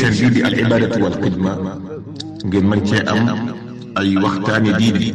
chaîne bii di al ibadatu wal xidma ngeen mën cee am ay waxtaani diine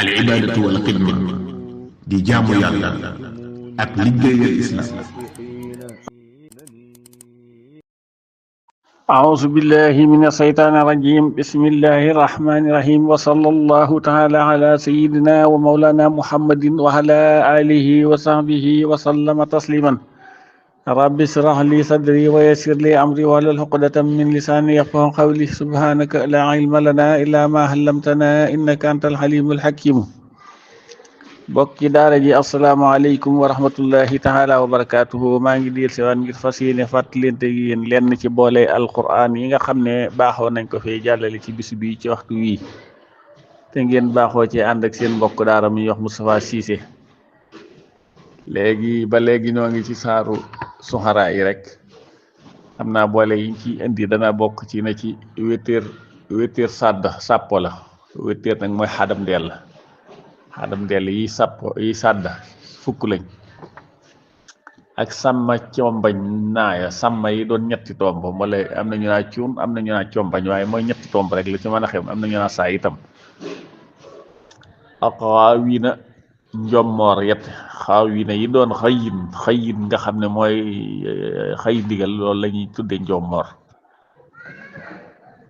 al ibadatu wal xidma di jaamu yàlla ak liggéeyal islam. أعوذ بالله من الشيطان الرجيم بسم الله الرحمن الرحيم وصلى الله تعالى على سيدنا ومولانا محمد وعلى آله وصحبه وسلم تسليما رب اشرح لي صدري ويسر لي أمري واحلل عقدة من لساني يفقهوا قولي سبحانك لا علم لنا إلا ما علمتنا إنك أنت الحليم الحكيم bokki daara ji asalaamaaleykum wa rahmatullahi taala wa barakaatuhu maa ngi diir si waan ngir fas yéene fàttalente yéen lenn ci boole alquran yi nga xam ne baaxoo nañ ko fee jàllale ci bis bi ci waxtu wii te ngeen baaxoo ci ànd ak seen mbokk daara mi wax Moustapha Cissé léegi ñoo ngi ci saaru suxara yi rek xam naa boole yiñ ci indi dana bokk ci na ci wétéer sàppo la wétéer nag mooy xadam ndeel la xadam ndell yi sàdda fukk lañ ak sàmma combañ naaya sàmma yi doon ñetti tomb wala am na ñu naa cuun am na ñu naa combañ waaye mooy ñetti tomb rek la ci mën a xem am na ñu naa saa itam ak xaawiina njommoor yett xaawiina yi doon xëyin nga xam ne mooy xëy ndigal loolu la ñuy tudde njommoor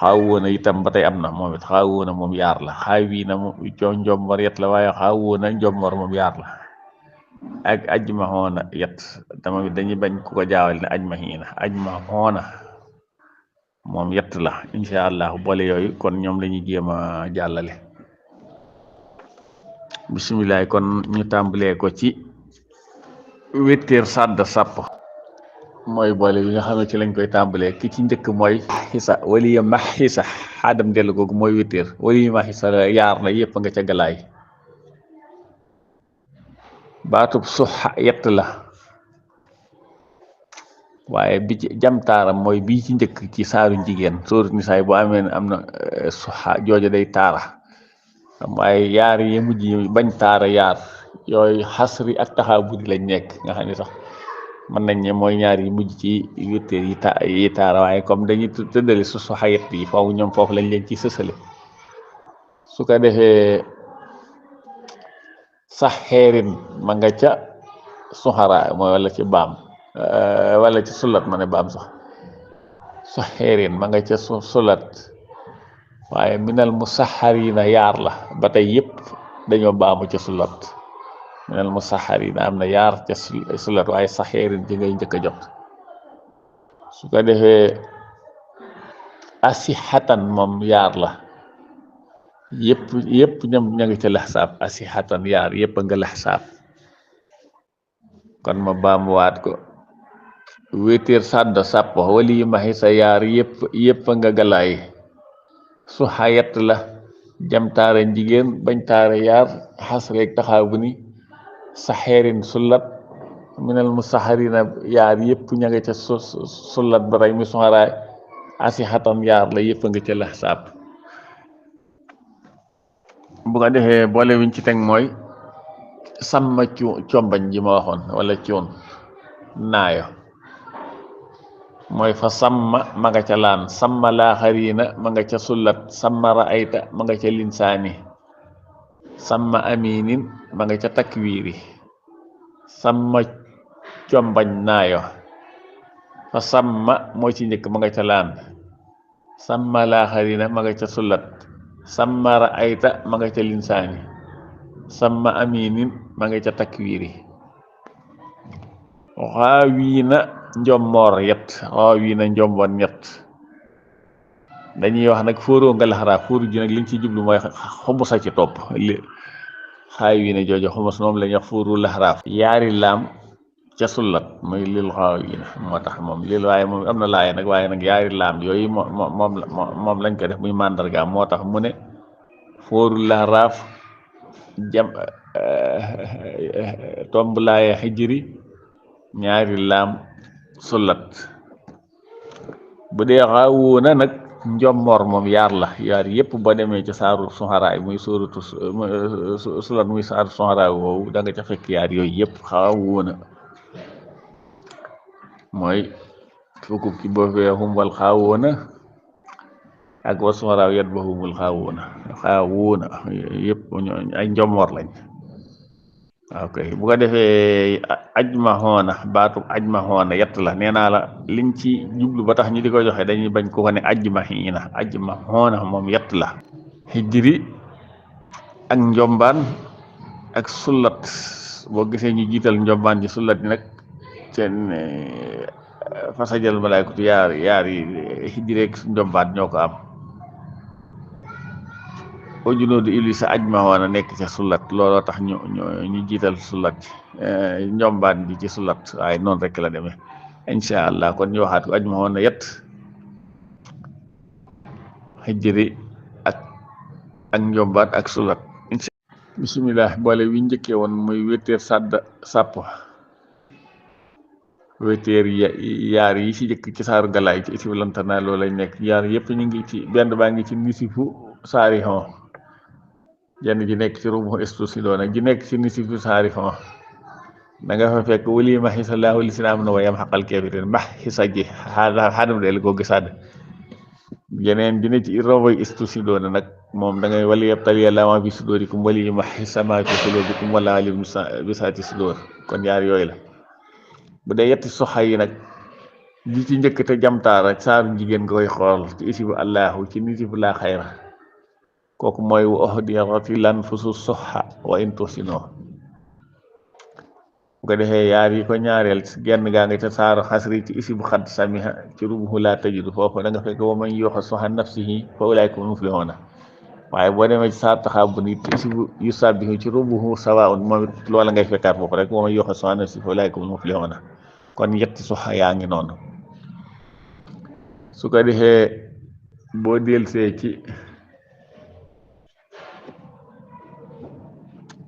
xaawoona itam ba tey am na moom it xaawoona moom yaar la xaawiina moom njommoor yet la waaye xaawoona njommoor moom yaar la ak ajmahoona yet dama dañuy bañ ku ko jaawal ne ajmahoona moom yet la incha allah boole yooyu kon ñoom la ñuy jéem a jàllale bisimilah kon ñu tàmbalee ko ci wéttéer sàdd sàpp mooy boole bi nga xam ne ci lañ koy tàmbalee ki ci njëkk mooy xisa waliya ma xisa xaadam dellu googu mooy wéttéer waliya ma xisa yaar na yëpp nga ca galaay baatub suxa yett la waaye bi ci jamtaaram mooy bii ci njëkk ci saaru jigéen sóoru nisaay bu amee am na suxa jooju day taara waaye yaar yi mujj bañ taara yaar yooyu xasri ak taxaw buddi lañ nekk nga xam ne sax mën nañ ne mooy ñaar yi mujj ci wéttéer yi taara waaye comme dañuy tëddale su xayet yi foofu ñoom foofu lañ leen ci sësale su ko defee sax xeerin ma nga ca suxara mooy wala ci baam wala ci sulat ma ne baam sax xeerin ma nga ca sulat waaye minal musaxarina yaar la ba tey yëpp dañoo baamu ca sulat minal musaxarina am na yaar ca sulat waaye saxeerin ci ngay njëkk a jot su ko defee asixatan moom yaar la yëpp ñoom ña ngi ca laxsaab asixatan yaar yëpp a nga laxsaab kon ma baamuwaat ko wéetéer sàdd sàpp wali yi maxi sa yaar yëpp a nga galaay su xayet la jam taara jigéen bañ taara yaar xasreeg taxaw bu ni saxeerin sulat minal musaxarina yaar yëpp ña nga ca sulat ba tey mi soxaraay asixatan yaar la yëpp a nga ca laxsaab bu ko defee boole wiñ ci teg mooy sàmma combañ ji ma waxoon wala cuun naayo mooy fa sàmma ma nga ca laan sàmma laaxarina ma nga ca sulat sàmma raayta ma nga ca linsaani sàmma aminin ma nga ca takwiiri sàmma combañ naayo fa sàmma mooy ci njëkk ma nga ca laan sàmma laaxarina ma nga ca sulat sàmma raayta ma nga ca linsaani sàmma aminin ma nga ca takwiiri xaawiina njommoor yet xaawiina njomboon ñett dañuy wax nag fóoroo nga laxaraa fóoru ji nag liñ ci jublu mooy xumusa ci topp xaawiina jooju xumus moom la ñuy wax fóoru laxaraaf yaari laam ca sullat muy lil xaawiina moo tax moom lil waaye moom am na laaya nag waaye nag yaari laam yooyu moom lañ ko def muy màndargaam moo tax mu ne fóoru laxaraaf jam tomb laaya xijri ñaari laam sulat bu dee xaawuuna nag njommoor moom yaar la yaar yëpp ba demee ca saaru suxaraay muy suuratu sulat muy saaru suxaraay woowu da nga ca fekk yaar yooyu yëpp xaawuuna mooy fukk ki boo fee wal xaawoona ak wasuwaraaw yet ba humul xaawuuna yëpp ay njommoor lañ. ok bu ko defee ajmahoona baatu ajmahoona yett la nee naa la liñ ci jublu ba tax ñu di ko joxe dañuy bañ ko ne ajmahoona moom yett la. hijri ak njombaan ak sullat boo gisee ñu jiital njombaan ci sullat yi nag seen fasajal malaykatu yaar yi hijri ak njombaan ñoo ko am. o junóodu iblis sa ajmahoona nekk ca sullat looloo tax ñu jiital sullat njombaan ji ci sullat waaye noonu rek la demee incha allah kon ñu waxaat ko ajmahoona yett hijri ak njombaat ak sullat. bisimilah boole wi njëkkee woon muy wéeteer sàpp wéeteer yaar yi ci jëkk ci saaru galaay ci isib lantana loolu lañ nekk yaar yëpp ñu ngi ci benn baa ngi ci nisifu saari xon jenn ji nekk ci rubu istusi doon ak ji nekk ci nisifu saari xon da nga fa fekk wali ma xisalaahu lislaam na wayam xaqal keefirin mbax xisa ji xaadam del koo gisaad yeneen dina ci roboy istusi doon nag moom da ngay wali yabtali yàlla bi sudóorikum wali ma xisama fi qulubikum wala alim bisaati sudóor kon yaar yooyu la. bu dee yetti soxa yi nag ji ci njëkk te jamtaara saaru jigéen nga koy xool ci isibu allahu ci nisibu laa xayra kooku mooy wa uhdiyati lanfusu soxa wa in tusinoo. bu ko defee yaar yi ko ñaareel genn gaa nga ca saaru xasri ci isibu xadd samiha ci rubuhu laa tajidu foofu da nga fekk wa man yuuxa soxa nafsihi fa ulaa'ika humul muflihuuna waaye boo demee ci saar taxaabun it isibu yusabbihu ci rubuhu sawaa'un moom it loola ngay fekkaat foofu rek wa man yuuxa soxa nafsihi fa ulaa'ika humul muflihuuna kon yetti soxa yaa ngi noonu. su ko defee boo delsee ci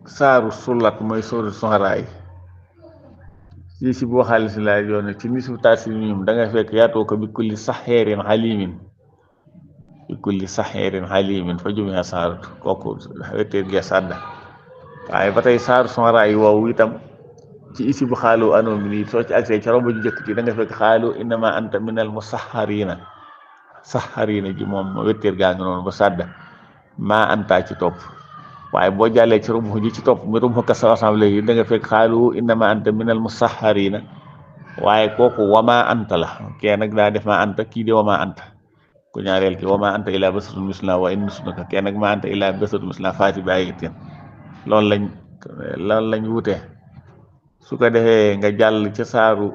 saaru sullat mooy sóoru soxaraay ci si boo xaalis laa yoon ci nisu taasi ñum da nga fekk yaatoo ko bi kulli saxeerin xalimin fa jumiha saarut kooku wetteer gee sàdda waaye ba tey saaru soxaraay woowu itam ci isi bu xaalu anoo mi nii soo ci agsee ca romb ji jëkk ci da nga fekk xaalu innama anta minal musaxarina ji moom wetteer gaa ngi noonu ba sàdda maa anta ci topp waaye boo jàllee ci rubu ji ci topp mi rubu kas assemblée yi da nga fekk xaalu innama anta minal musaxarina waaye kooku wama anta la kee nag daa def ma anta kii de wama anta ku ñaareel ki wama anta illa basarun misluna wa in nusnuka kee nag ma anta illa basarun misluna faati bi ayatin loolu lañ wute. su ko defee nga jàll ca saaru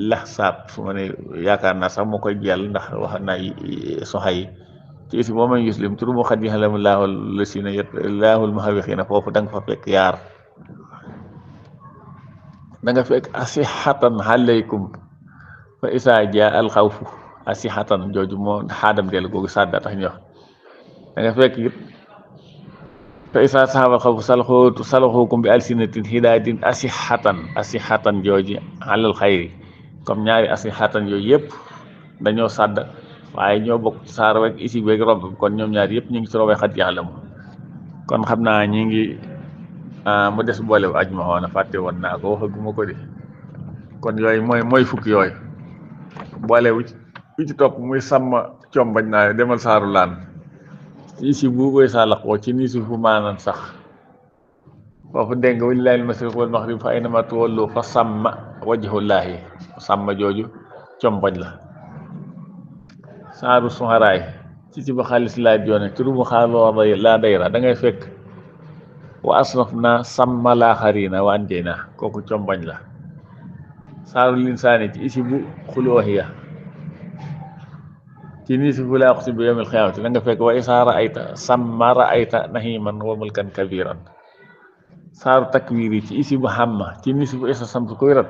laxsaab su ma ne yaakaar naa sax moo koy jàll ndax wax naa soxa yi ci isi moom ay yuslim turu mu xat yi xalamu laahul la si na yet laahul muhawixiina foofu da nga fa fekk yaar da nga fekk asixatan alaykum fa isaa jaa alxawfu asixatan jooju moo xaadam del googu sàdda tax ñu wax da nga fekk it fa isaa saxabal xawfu salaxookum bi alsinatin hidaadin asixatan jooji alal xayri comme ñaari asixatan yooyu yëpp dañoo sàdd waaye ñoo bokk saar rek isi beeg rob kon ñoom ñaar yëpp ñu ngi ci robee xat yàllamu kon xam naa ñi ngi mu des boole bu ajmahoona fàtte woon naa ko waxaguma ko de kon yooyu mooy fukki yooyu boole wu ci topp muy sàmm combañ naa demal saaru laan isi bu koy sàllaxoo ci nii suufu maanan sax foofu dégg nga walillahi al-mashriq wal maghrib fa aynama tuwallu fa sàmma wajhullahi sàmma jooju combañ la. saaru suxaraay ci ba xaalis laa joone ci rumu xaaloo laa dayra da ngay fekk wa asraf na sàmma laa xarina wa anjay na kooku combañ la. saaru linsaani ci isi bu xulooxiya ci nii si fu laa wax si bi yawmil xiyaamati da nga fekk wa isaa raayta sàmma raayta nahiman wa mulkan kabiran. saaru takwiir yi ci isi bu xamma ci nii si bu isa samtu koy rat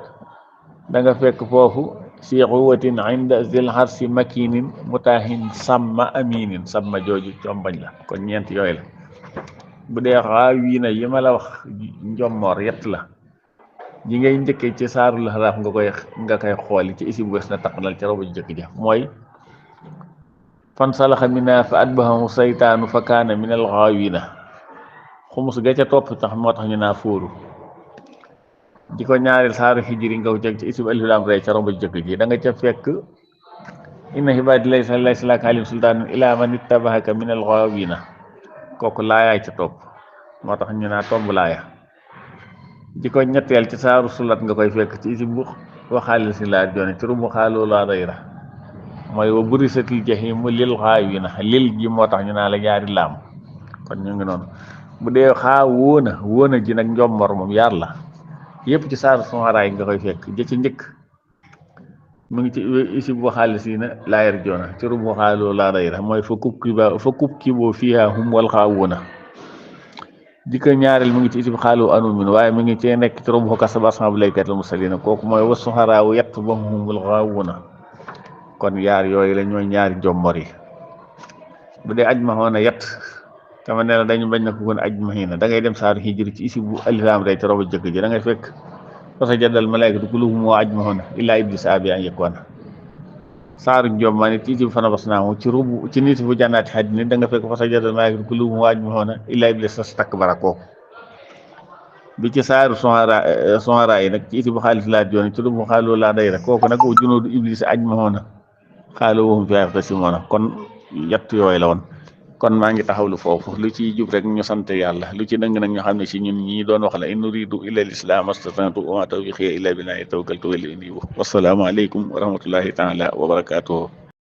da nga fekk foofu si quwwatin inda zil harsi makinin mutaahin sàmma aminin sàmma jooju combañ la kon ñeent yooyu la. bu dee xaawiina yi ma la wax njommoor yett la ji ngay njëkkee ci saaru laxraaf nga koy xooli ci isi bu wes na taqnal ca robu jëkk ja mooy fan salaxa minha fa atbahahu saytaanu fa kaana min al xaawiina xumus ga ca topp tax moo tax ñu naa fóoru di ko ñaareel saaru hijri nga ko jeg ci isib alif lam ra ca romb jëkk ji da nga ca fekk inna ibaadi laysa laka alayhim sultaan illa man ittaba'aka min al-ghaawina kooku laayaay ca topp moo tax ñu naa tomb laaya di ko ñetteel ci saaru sulat nga koy fekk ci isib bu waxaale si laa joone ci rumu xaaloo laa dayra mooy wa burisatil jahimu lil ghaawina lil ji moo tax ñu naa la ñaari laam kon ñu ngi noonu bu dee xaa wóona ji nag njommor moom yaar la yëpp ci saaru Shu'araa nga koy fekk jë ci njëkk mu ngi ci isib waxaale si na laayar joona ci rum waxaaloo laa dayra mooy fa kub kiboo fiihaa hum wal ghaawuuna di ko ñaareel mu ngi ci isib xaalu anu min waaye mu ngi cee nekk ci rum kasaba ashaabul laykatil mursaliina kooku mooy wa Shu'araa yatba'uhum wal ghaawuuna kon yaar yooyu la ñooy ñaari njommor yi bu dee ajmahoona yat kama ne la dañu bañ na ko gën ajmahiina da ngay dem saaru hijri ci isib bu alif lam ra ca romb jëkk ji da ngay fekk fasajadal malaa'ikatu kulluhum ajmahuuna illaa ibliisa abaa an yakuuna saaru njommaani ci isib fanabasnaahu ci nisfu jannaati adnin da nga fekk fasajadal malaa'ikatu kulluhum ajmahuuna illaa ibliisa istakbara kooku bi ci saaru Shu'araa yi nag ci isib xaalis laa jooni ci rubu xaaloo laa dayra kooku nag wa junuudu ibliisa ajmahuuna xaaloo wa hum fiihaa yaxtasimuuna kon yett yooyu la woon kon maa ngi taxawlu foofu lu ciy jub rek ñu sant yàlla lu ci dëng nag ñu xam ne ci ñun ñii doon wax la in uridu illa al-islaah mastata'tu wa ma tawfiiqi illa billahi tawakkaltu wa ilayhi unib wassalaamu aleykum wa rahmatullahi taala wa barakatuhu